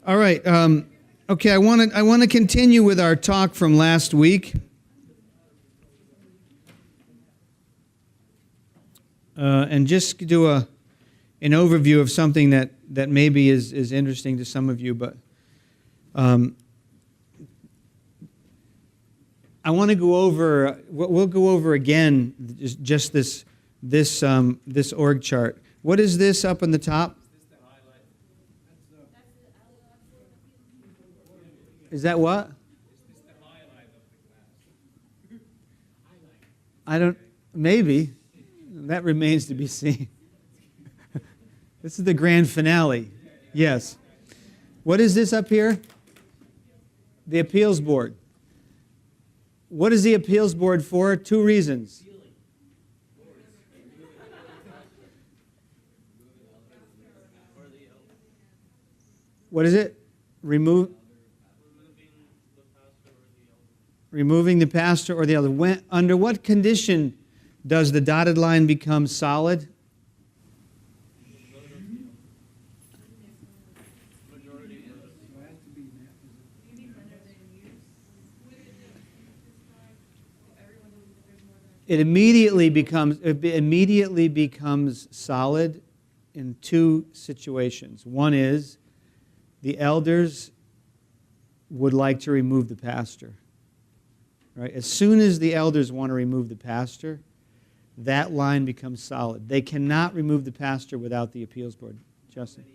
All right. Okay, I want to continue with our talk from last week. And just do an overview of something that maybe is interesting to some of you, but I want to go over. We'll go over again just this org chart. What is this up on the top? Is that what? I don't. Maybe. That remains to be seen. This is the grand finale. Yes. What is this up here? The appeals board. What is the appeals board for? 2 reasons. What is it? Removing the pastor or the elder. Under what condition does the dotted line become solid? It immediately becomes solid in 2 situations. One is the elders would like to remove the pastor. Right? As soon as the elders want to remove the pastor, that line becomes solid. They cannot remove the pastor without the appeals board. Justin?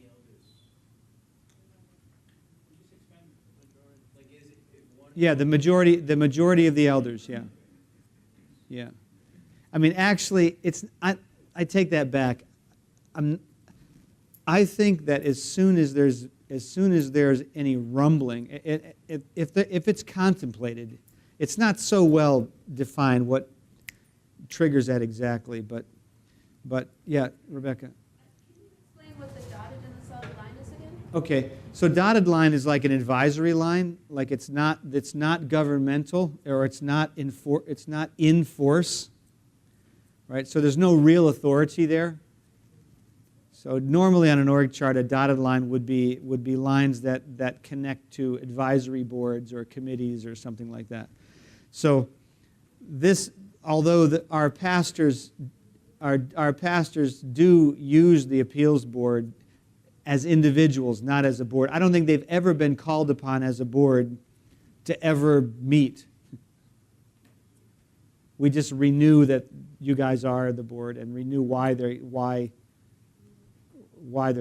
Yeah, the majority of the elders, yeah. Yeah. I mean, actually, I take that back. I think that as soon as there's any rumbling, if it's contemplated, it's not so well defined what triggers that exactly, but yeah, Rebecca. Can you explain what the dotted and the solid line is again? Okay, so dotted line is like an advisory line, like it's not governmental, or it's not in force, right? So there's no real authority there. So normally on an org chart, a dotted line would be lines that connect to advisory boards or committees or something like that. So this, although our pastors do use the appeals board as individuals, not as a board. I don't think they've ever been called upon as a board to ever meet. We just renew that you guys are the board and renew why they're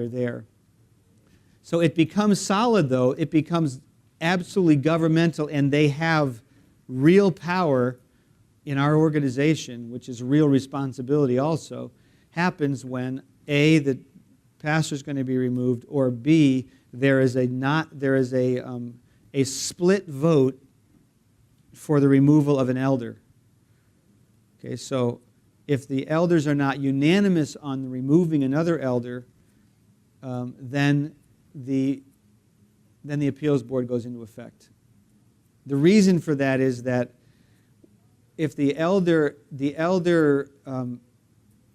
there. So it becomes solid, though. It becomes absolutely governmental, and they have real power in our organization, which is real responsibility also, happens when A, the pastor is going to be removed, or B, there is a split vote for the removal of an elder. Okay, so if the elders are not unanimous on removing another elder, then the appeals board goes into effect. The reason for that is that if the elder,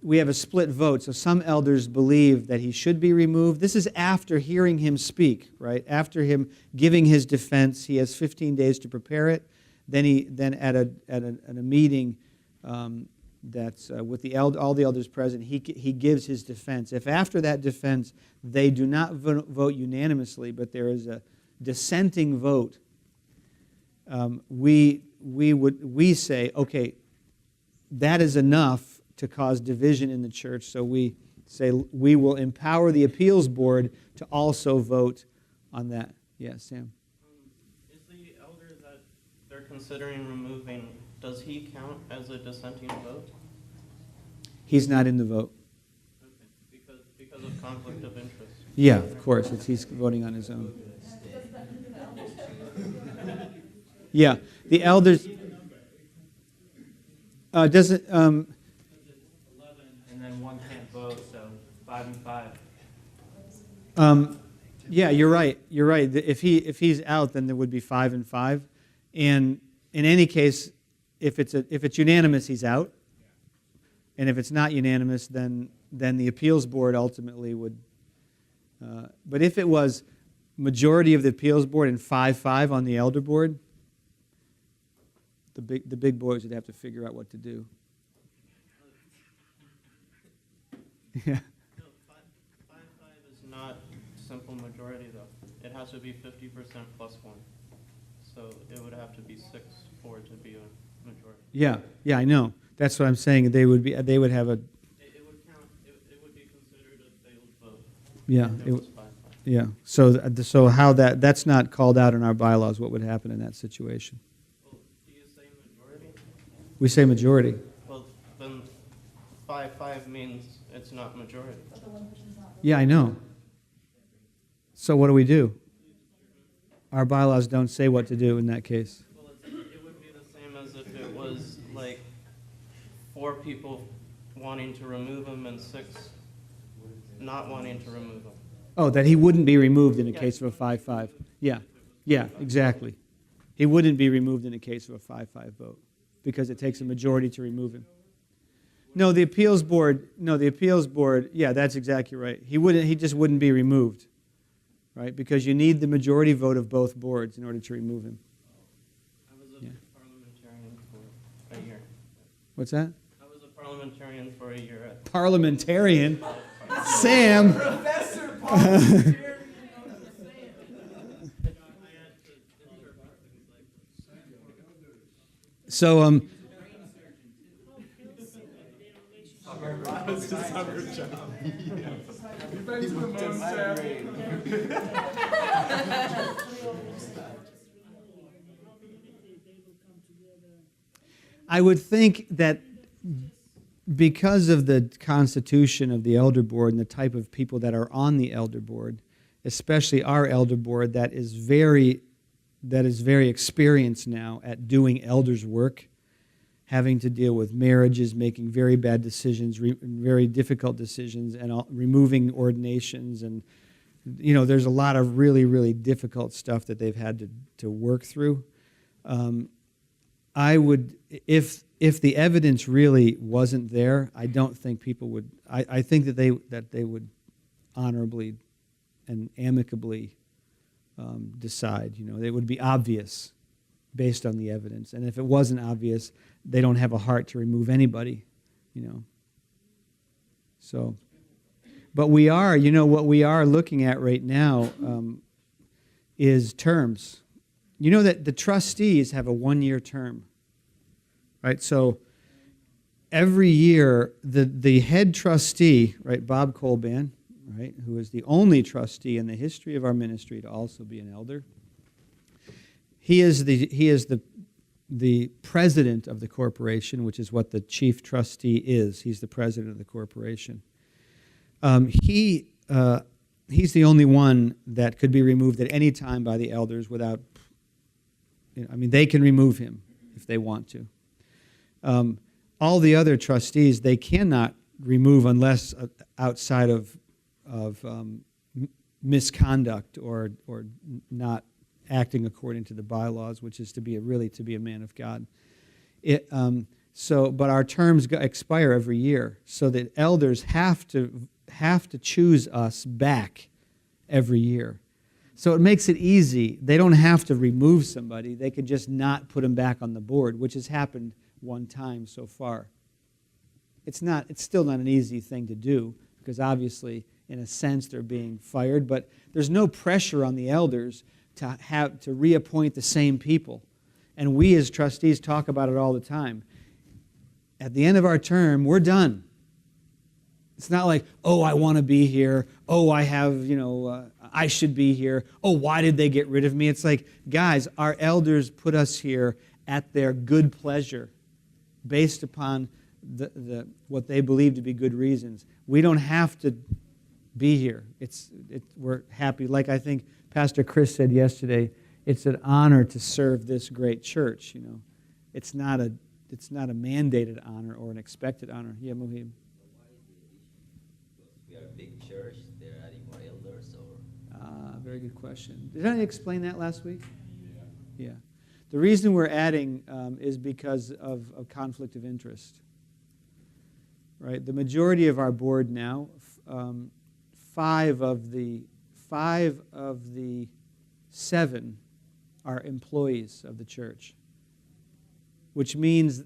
we have a split vote, so some elders believe that he should be removed. This is after hearing him speak, right? After him giving his defense, he has 15 days to prepare it. Then at a meeting that's with all the elders present, he gives his defense. If after that defense they do not vote unanimously, but there is a dissenting vote, we say, okay, that is enough to cause division in the church, so we say we will empower the appeals board to also vote on that. Yes, Sam? Is the elder that they're considering removing, does he count as a dissenting vote? He's not in the vote. Okay, because of conflict of interest. Yeah, of course. He's voting on his own. Yeah, the elders... does it... 11, and then one can't vote, so 5 and 5. Yeah, you're right. You're right. If he's out, then there would be 5 and 5. And in any case, if it's unanimous, he's out. And if it's not unanimous, then the appeals board ultimately would. But if it was majority of the appeals board and 5-5 on the elder board, the big boys would have to figure out what to do. Yeah. No, 5-5 is not simple majority, though. It has to be 50% plus one. So it would have to be 6-4 to be a majority. Yeah, I know. That's what I'm saying. They would have a. It would count. It would be considered a failed vote. Yeah. If it was 5-5. Yeah. So how that's not called out in our bylaws. What would happen in that situation? Well, do you say majority? We say majority. Well, then 5-5 means it's not majority. Yeah, I know. So what do we do? Our bylaws don't say what to do in that case. Well, it would be the same as if it was like 4 people wanting to remove him and 6 not wanting to remove him. Oh, that he wouldn't be removed in a Yeah. case of a 5-5. Yeah, exactly. He wouldn't be removed in a case of a 5-5 vote because it takes a majority to remove him. No, the appeals board. Yeah, that's exactly right. He just wouldn't be removed, right? Because you need the majority vote of both boards in order to remove him. I was a parliamentarian for a year. What's that? I was a parliamentarian for a year at Parliamentarian. Sam. Professor Parliamentarian of the Sam. So This is her job. Thanks for the Sam. I would think that because of the constitution of the elder board and the type of people that are on the elder board, especially our elder board that is very experienced now at doing elders' work, having to deal with marriages, making very bad decisions, very difficult decisions, and removing ordinations, and there's a lot of really, really difficult stuff that they've had to work through. I would, if the evidence really wasn't there, I don't think people would. I think that they would honorably and amicably decide. It would be obvious based on the evidence, and if it wasn't obvious, they don't have a heart to remove anybody. So, but we are. What we are looking at right now is terms. You know that the trustees have a 1-year term, right? So every year, the head trustee, right, Bob Colban, right, who is the only trustee in the history of our ministry to also be an elder, he is the president of the corporation, which is what the chief trustee is. He's the president of the corporation. He's the only one that could be removed at any time by the elders without. They can remove him if they want to. All the other trustees, they cannot remove unless outside of misconduct or not acting according to the bylaws, which is to be a man of God. But our terms expire every year, so that elders have to choose us back every year. So it makes it easy. They don't have to remove somebody. They could just not put them back on the board, which has happened one time so far. It's still not an easy thing to do, because obviously, in a sense, they're being fired, but there's no pressure on the elders to reappoint the same people. And we as trustees talk about it all the time. At the end of our term, we're done. It's not like, oh, I want to be here. Oh, I have, I should be here. Oh, why did they get rid of me? It's like, guys, our elders put us here at their good pleasure, based upon what they believe to be good reasons. We don't have to be here. We're happy. Like I think Pastor Chris said yesterday, it's an honor to serve this great church. It's not a mandated honor or an expected honor. Yeah, Mohib. We are a big church. There are any more elders, or? Very good question. Did I explain that last week? Yeah. The reason we're adding is because of a conflict of interest. Right. The majority of our board now, 5 of the 5 of the 7 are employees of the church, which means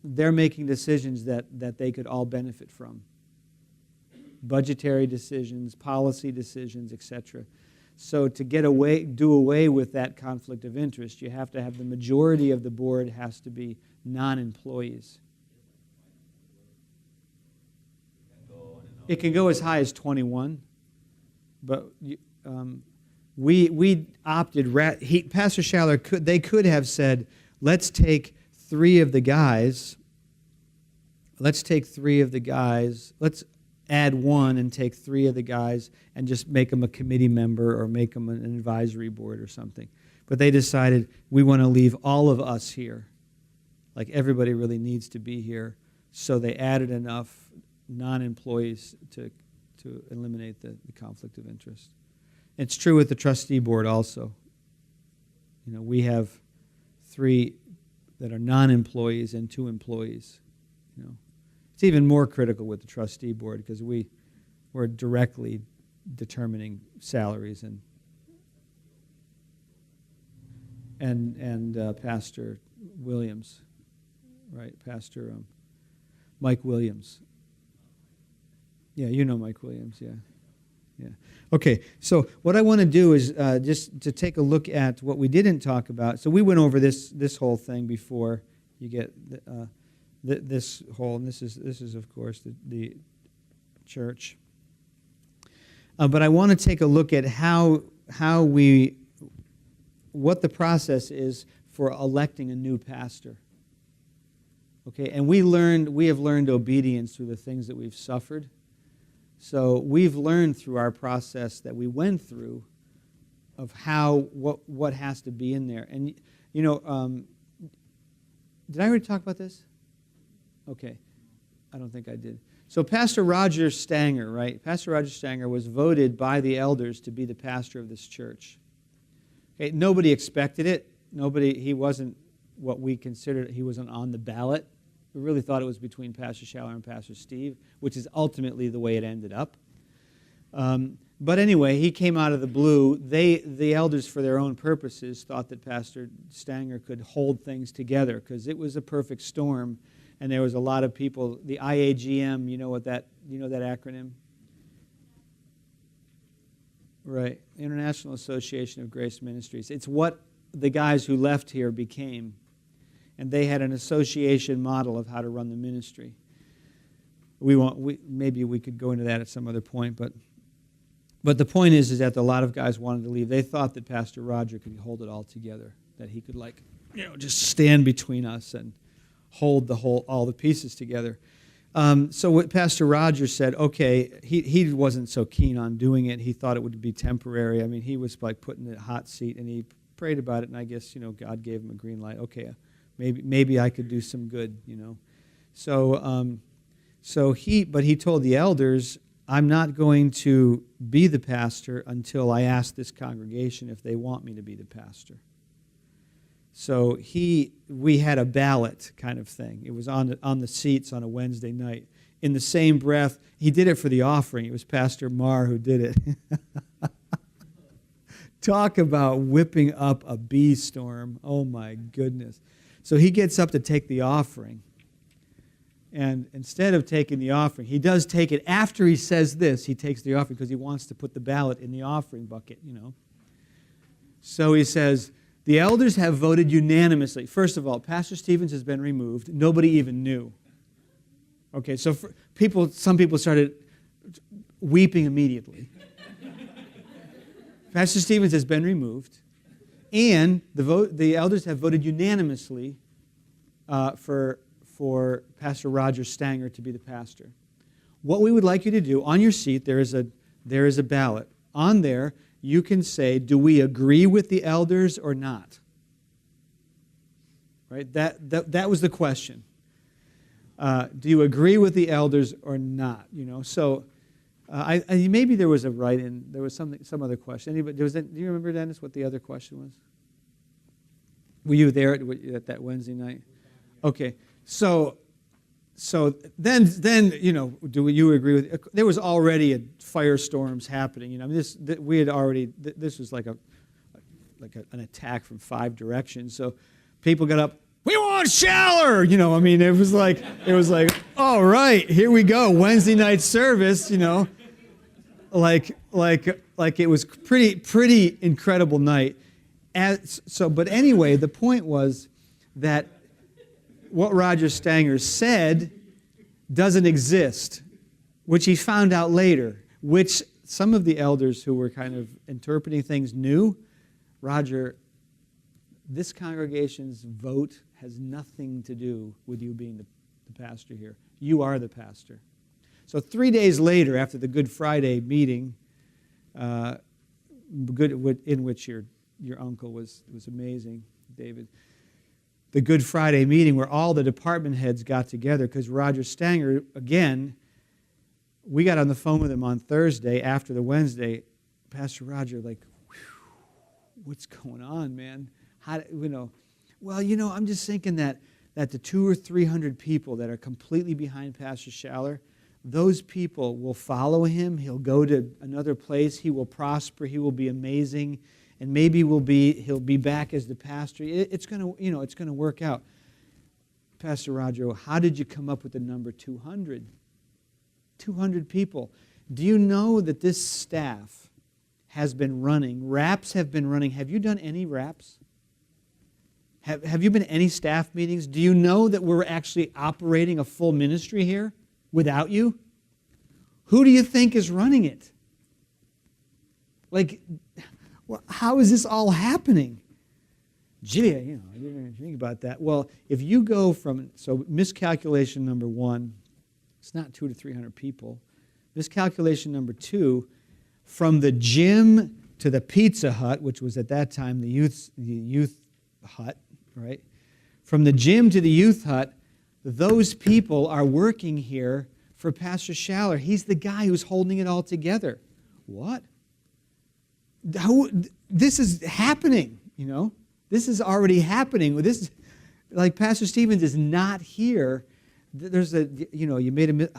they're making decisions that they could all benefit from. Budgetary decisions, policy decisions, etc. So to do away with that conflict of interest, you have to have the majority of the board has to be non-employees. It can go as high as 21, but we opted. Pastor Schaller could have said, let's take 3 of the guys. Let's add 1 and take 3 of the guys and just make them a committee member or make them an advisory board or something. But they decided we want to leave all of us here. Like everybody really needs to be here. So they added enough non-employees to eliminate the conflict of interest. It's true with the trustee board also. You know, we have 3 that are non-employees and 2 employees. You know, it's even more critical with the trustee board because we're directly determining salaries and Pastor Williams, right? Pastor Mike Williams. Yeah, you know Mike Williams, yeah. Yeah. Okay, so what I want to do is just to take a look at what we didn't talk about. So we went over this whole thing before. You get this whole, and this is of course the church. But I want to take a look at what the process is for electing a new pastor. Okay, and we have learned obedience through the things that we've suffered. So we've learned through our process that we went through of what has to be in there. And, you know, did I already talk about this? Okay. I don't think I did. So Pastor Roger Stanger, right? Pastor Roger Stanger was voted by the elders to be the pastor of this church. Okay, nobody expected it. He wasn't what we considered, he wasn't on the ballot. We really thought it was between Pastor Schaller and Pastor Steve, which is ultimately the way it ended up. But anyway, he came out of the blue. The elders, for their own purposes, thought that Pastor Stanger could hold things together because it was a perfect storm, and there was a lot of people. The IAGM, you know that acronym? Right, International Association of Grace Ministries. It's what the guys who left here became. And they had an association model of how to run the ministry. Maybe we could go into that at some other point, but the point is that a lot of guys wanted to leave. They thought that Pastor Roger could hold it all together, that he could just stand between us and hold all the pieces together. So what Pastor Roger said, okay, he wasn't so keen on doing it. He thought it would be temporary. I mean, he was like put in a hot seat, and he prayed about it, and I guess God gave him a green light. Okay. Maybe I could do some good, So he told the elders, I'm not going to be the pastor until I ask this congregation if they want me to be the pastor. So we had a ballot kind of thing. It was on the seats on a Wednesday night. In the same breath, he did it for the offering. It was Pastor Marr who did it. Talk about whipping up a bee storm. Oh my goodness. So he gets up to take the offering. And instead of taking the offering, he does take it after he says this. He takes the offering because he wants to put the ballot in the offering bucket, So he says, the elders have voted unanimously. First of all, Pastor Stevens has been removed. Nobody even knew. Okay, so some people started weeping immediately. Pastor Stevens has been removed. And the elders have voted unanimously for Pastor Roger Stanger to be the pastor. What we would like you to do, on your seat, there is a ballot. On there, you can say, do we agree with the elders or not? Right? That was the question. Do you agree with the elders or not? So maybe there was a write-in. There was some other question. Anybody? Do you remember, Dennis, what the other question was? Were you there at that Wednesday night? Okay. So So then, do you agree with? There was already a firestorms happening. I mean, we had already. This was like an attack from 5 directions. So people got up. We want Schaller. I mean, it was like, all right, here we go. Wednesday night service. Like it was pretty incredible night. But anyway, the point was that what Roger Stanger said doesn't exist, which he found out later, which some of the elders who were kind of interpreting things knew. Roger, this congregation's vote has nothing to do with you being the pastor here. You are the pastor. So 3 days later, after the Good Friday meeting, in which your uncle was amazing, David, the Good Friday meeting where all the department heads got together, because Roger Stanger, again, we got on the phone with him on Thursday after the Wednesday. Pastor Roger, what's going on, man? I'm just thinking that the 200 or 300 people that are completely behind Pastor Schaller, those people will follow him. He'll go to another place. He will prosper. He will be amazing. And maybe he'll be back as the pastor. It's going to work out. Pastor Roger, how did you come up with the number 200? 200 people. Do you know that this staff has been running? Raps have been running. Have you done any raps? Have you been to any staff meetings? Do you know that we're actually operating a full ministry here without you? Who do you think is running it? How is this all happening? Gee, I didn't think about that. Well, if you go miscalculation number 1, it's not 200 to 300 people. Miscalculation number 2, from the gym to the Pizza Hut, which was at that time the youth hut, right? From the gym to the youth hut, those people are working here for Pastor Schaller. He's the guy who's holding it all together. What? This is happening, This is already happening. Pastor Stevens is not here. You made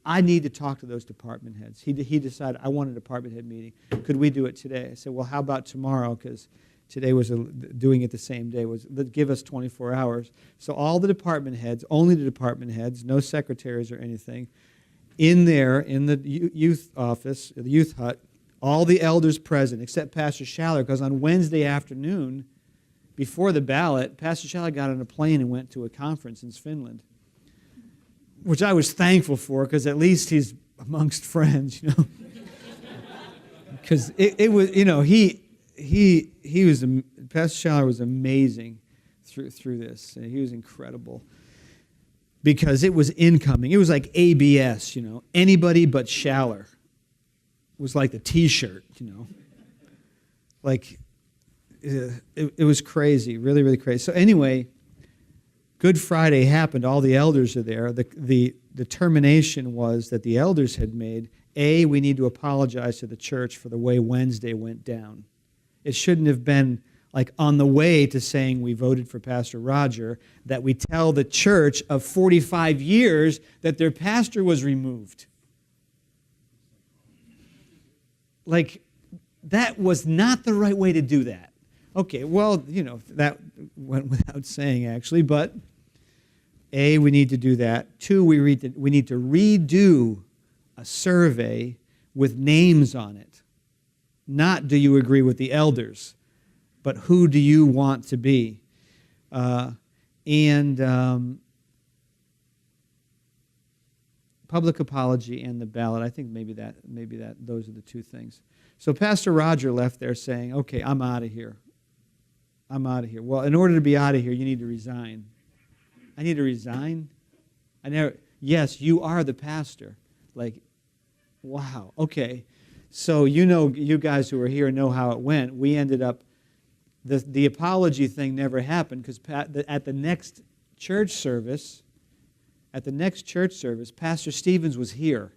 I need to talk to those department heads. He decided, I want a department head meeting. Could we do it today? I said, well, how about tomorrow? Because today was doing it the same day. Give us 24 hours. So all the department heads, only the department heads, no secretaries or anything, in the youth office, the youth hut, all the elders present, except Pastor Schaller, because on Wednesday afternoon, before the ballot, Pastor Schaller got on a plane and went to a conference in Finland, which I was thankful for, because at least he's amongst friends, Because it was, Pastor Schaller was amazing through this. He was incredible. Because it was incoming. It was like ABS, anybody but Schaller. Was like the T-shirt, it was crazy, really, really crazy. So anyway, Good Friday happened. All the elders are there. The determination was that the elders had made, we need to apologize to the church for the way Wednesday went down. It shouldn't have been on the way to saying we voted for Pastor Roger, that we tell the church of 45 years that their pastor was removed. That was not the right way to do that. Okay, well, that went without saying, actually, but we need to do that. 2, we need to redo a survey with names on it. Not do you agree with the elders, but who do you want to be? Public apology and the ballot. I think maybe those are the 2 things. So Pastor Roger left there saying, okay, I'm out of here. Well, in order to be out of here, you need to resign. I need to resign? Yes, you are the pastor. Wow, okay. So you guys who are here know how it went. We ended up, the apology thing never happened, because at the next church service, Pastor Stevens was here.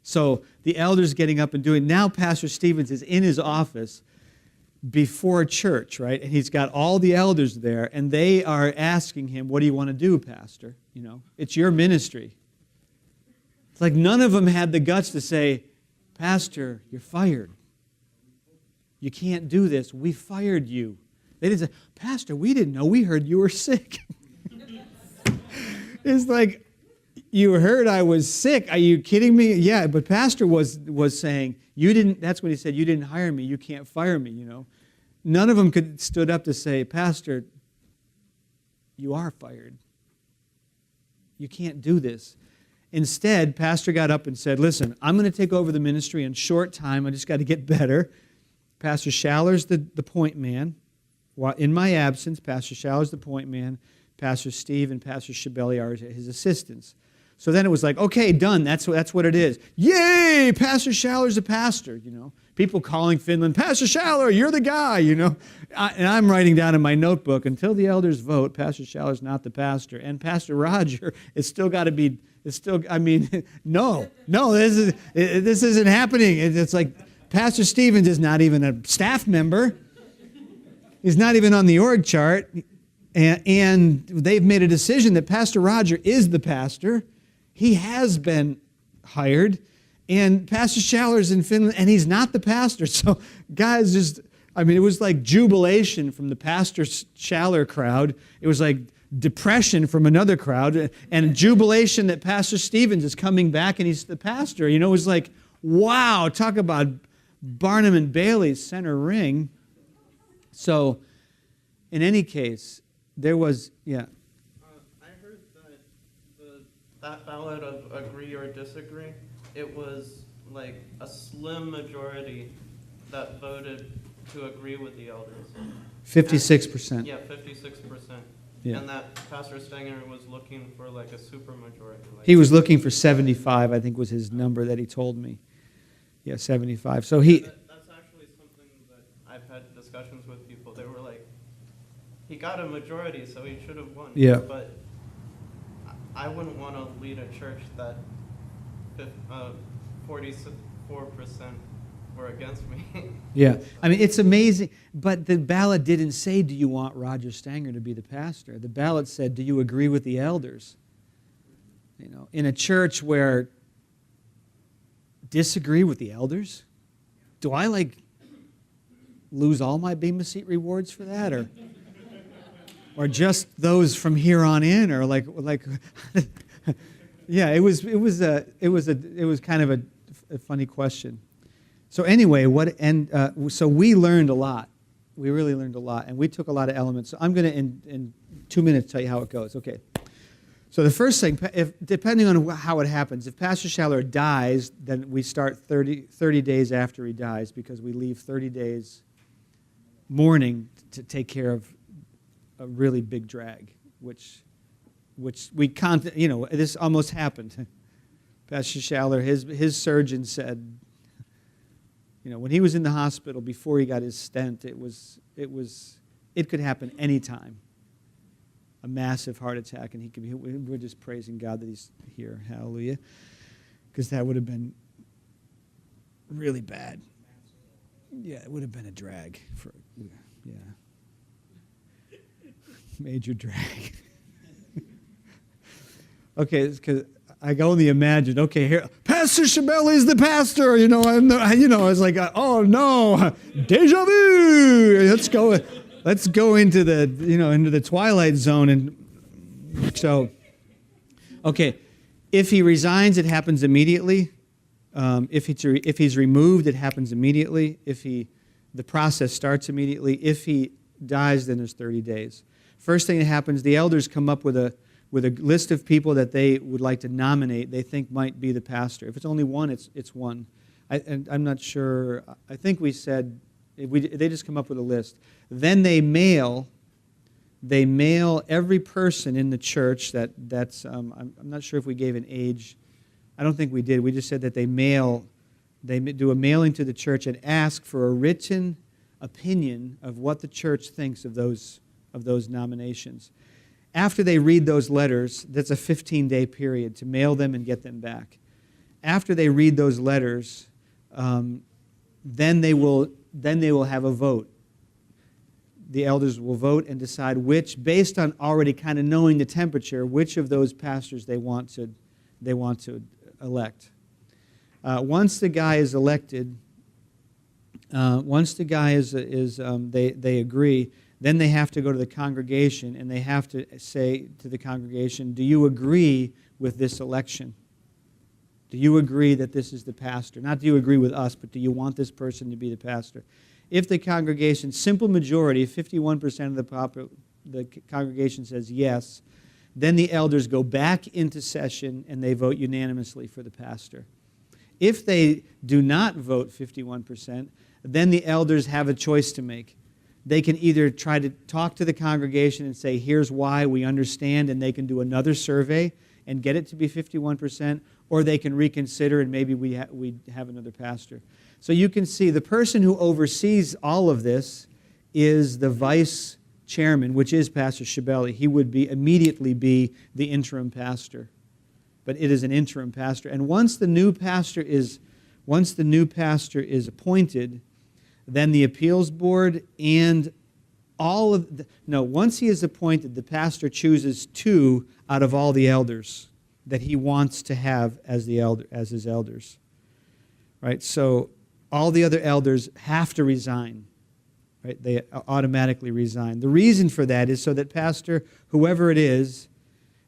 So the elders getting up and doing, now Pastor Stevens is in his office before church, right? And he's got all the elders there, and they are asking him, what do you want to do, Pastor? You know, it's your ministry. It's like none of them had the guts to say, Pastor, you're fired. You can't do this. We fired you. They didn't say, Pastor, we didn't know. We heard you were sick. It's like, you heard I was sick. Are you kidding me? Yeah, but Pastor was saying, you didn't, that's what he said, you didn't hire me. You can't fire me, you know. None of them stood up to say, Pastor, you are fired. You can't do this. Instead, Pastor got up and said, listen, I'm going to take over the ministry in short time. I just got to get better. Pastor Schaller's the point man. While in my absence, Pastor Schaller's the point man. Pastor Steve and Pastor Shabelli are his assistants. So then it was like, okay, done. That's what it is. Yay! Pastor Schaller's a pastor, you know. People calling Finland, Pastor Schaller, you're the guy, you know. And I'm writing down in my notebook, until the elders vote, Pastor Schaller's not the pastor. And Pastor Roger, it's still got to be, no, this isn't happening. It's like Pastor Stevens is not even a staff member. He's not even on the org chart. And they've made a decision that Pastor Roger is the pastor. He has been hired. And Pastor Schaller's in Finland, and he's not the pastor. So guys it was like jubilation from the Pastor Schaller crowd. It was like depression from another crowd, and jubilation that Pastor Stevens is coming back and he's the pastor. You know, it was like, wow, talk about Barnum and Bailey's center ring. So, in any case, there was, yeah. I heard that that ballot of agree or disagree, it was like a slim majority that voted to agree with the elders. 56%. Yeah, 56%. Yeah. And that Pastor Stenger was looking for like a supermajority. He was looking for 75, I think was his number that he told me. Yeah, 75. So he... That's actually something that I've had discussions with people. They were like, he got a majority, so he should have won. Yeah. But I wouldn't want to lead a church that 44% were against me. Yeah. I mean, it's amazing. But the ballot didn't say, do you want Roger Stanger to be the pastor? The ballot said, do you agree with the elders? You know, in a church where disagree with the elders? Do I, lose all my Bema Seat rewards for that? Or just those from here on in? Or yeah, it was kind of a funny question. So anyway, so we learned a lot. We really learned a lot, and we took a lot of elements. So I'm going to, in 2 minutes, tell you how it goes. Okay. So the first thing, depending on how it happens, if Pastor Schaller dies, then we start 30 days after he dies, because we leave 30 days mourning to take care of a really big drag, which we can't, this almost happened. Pastor Schaller, his surgeon said, when he was in the hospital before he got his stent, it could happen anytime. A massive heart attack, and we're just praising God that he's here. Hallelujah. Because that would have been really bad. Yeah, it would have been a drag. Major drag. Okay, because I can only imagine, okay, here, Pastor Shabelli is the pastor, I was like, oh no, deja vu, let's go into the twilight zone. And so, okay, if he resigns, it happens immediately. If he's removed, it happens immediately. The process starts immediately. If he dies, then there's 30 days. First thing that happens, the elders come up with a list of people that they would like to nominate, they think might be the pastor. If it's only one, it's one. I'm not sure. I think we said, they just come up with a list. Then they mail every person in the church that's, I'm not sure if we gave an age. I don't think we did. We just said that they do a mailing to the church and ask for a written opinion of what the church thinks of those nominations. After they read those letters, that's a 15-day period to mail them and get them back. After they read those letters, then they will have a vote. the elders will vote and decide which, based on already kind of knowing the temperature, which of those pastors they want to elect. Once the guy is elected, they agree, then they have to go to the congregation and they have to say to the congregation, do you agree with this election? Do you agree that this is the pastor? Not do you agree with us, but do you want this person to be the pastor? If the congregation, simple majority, 51% of the congregation says yes, then the elders go back into session and they vote unanimously for the pastor. If they do not vote 51%, then the elders have a choice to make. They can either try to talk to the congregation and say, here's why, we understand, and they can do another survey and get it to be 51%, or they can reconsider and maybe we have another pastor. So you can see the person who oversees all of this is the vice chairman, which is Pastor Schiavelli. He would immediately be the interim pastor. But it is an interim pastor. And once the new pastor is appointed, then the appeals board and once he is appointed, the pastor chooses 2 out of all the elders that he wants to have as his elders. Right? So all the other elders have to resign. Right? They automatically resign. The reason for that is so that pastor, whoever it is,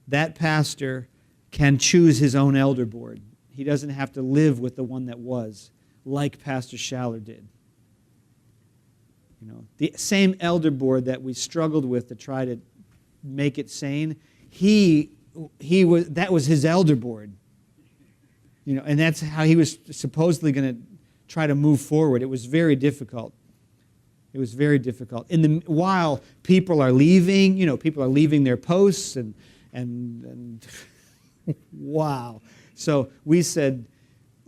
that pastor can choose his own elder board. He doesn't have to live with the one that was, like Pastor Schaller did. The same elder board that we struggled with to try to make it sane, that was his elder board. And that's how he was supposedly going to try to move forward. It was very difficult. It was very difficult. While people are leaving, people are leaving their posts and wow. So we said,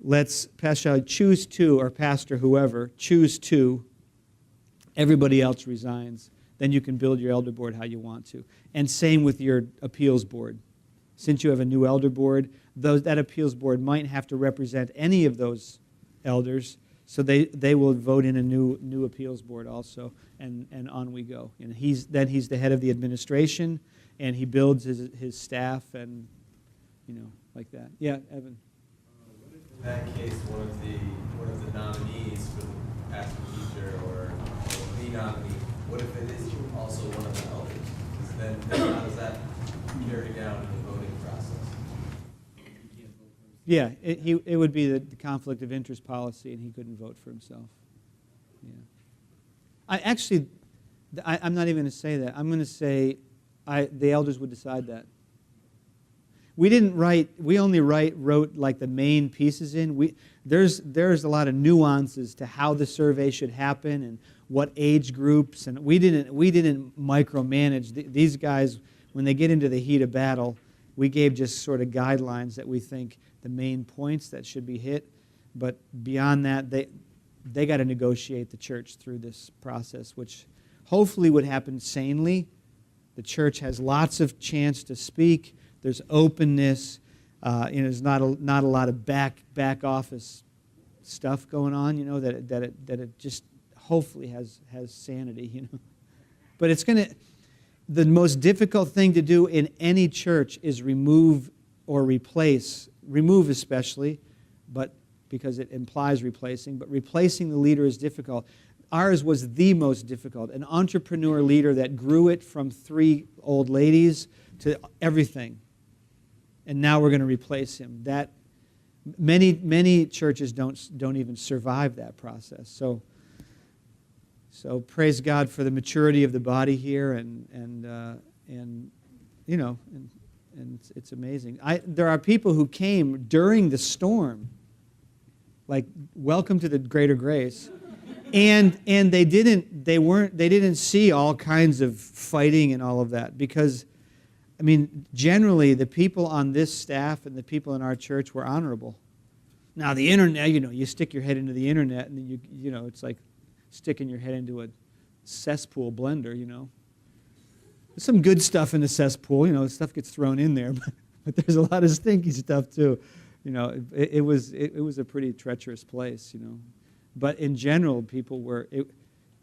let's, Pastor, choose 2, or pastor, whoever, choose 2. Everybody else resigns. Then you can build your elder board how you want to. And same with your appeals board. Since you have a new elder board, that appeals board might have to represent any of those elders, so they will vote in a new appeals board also, and on we go. And he's the head of the administration, and he builds his staff, and like that. Yeah, Evan. What if in that case one of the nominees for the pastor teacher or the nominee, what if it is also one of the elders? Then how does that carry down in the voting process? Yeah, it would be the conflict of interest policy, and he couldn't vote for himself. Yeah. I'm not even going to say that. I'm going to say the elders would decide that. We only wrote like the main pieces in. There's a lot of nuances to how the survey should happen and what age groups, and we didn't micromanage these guys. When they get into the heat of battle, we gave just sort of guidelines that we think the main points that should be hit, but beyond that, they got to negotiate the church through this process, which hopefully would happen sanely. The church has lots of chance to speak. There's openness. There's not a lot of back office stuff going on. That it just hopefully has sanity. But it's going to. The most difficult thing to do in any church is remove or replace. Remove especially, but because it implies replacing. But replacing the leader is difficult. Ours was the most difficult. An entrepreneur leader that grew it from 3 old ladies to everything. And now we're going to replace him. That many churches don't even survive that process. So praise God for the maturity of the body here, and it's amazing. There are people who came during the storm, like welcome to the greater grace, and they didn't see all kinds of fighting and all of that, because generally the people on this staff and the people in our church were honorable. Now the internet, you stick your head into the internet, and it's like sticking your head into a cesspool blender. There's some good stuff in the cesspool. Stuff gets thrown in there, but there's a lot of stinky stuff too. It was a pretty treacherous place. But in general, people were.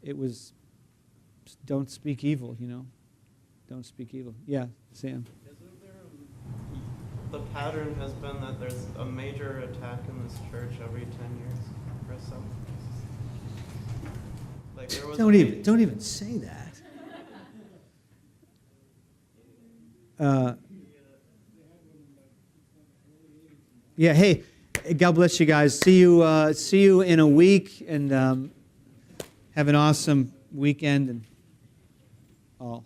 It was don't speak evil, Don't speak evil. Yeah, Sam. Isn't there the pattern has been that there's a major attack in this church every 10 years or so? Like there was Don't even say that. Yeah. Hey, God bless you guys. See you in a week, and have an awesome weekend and all.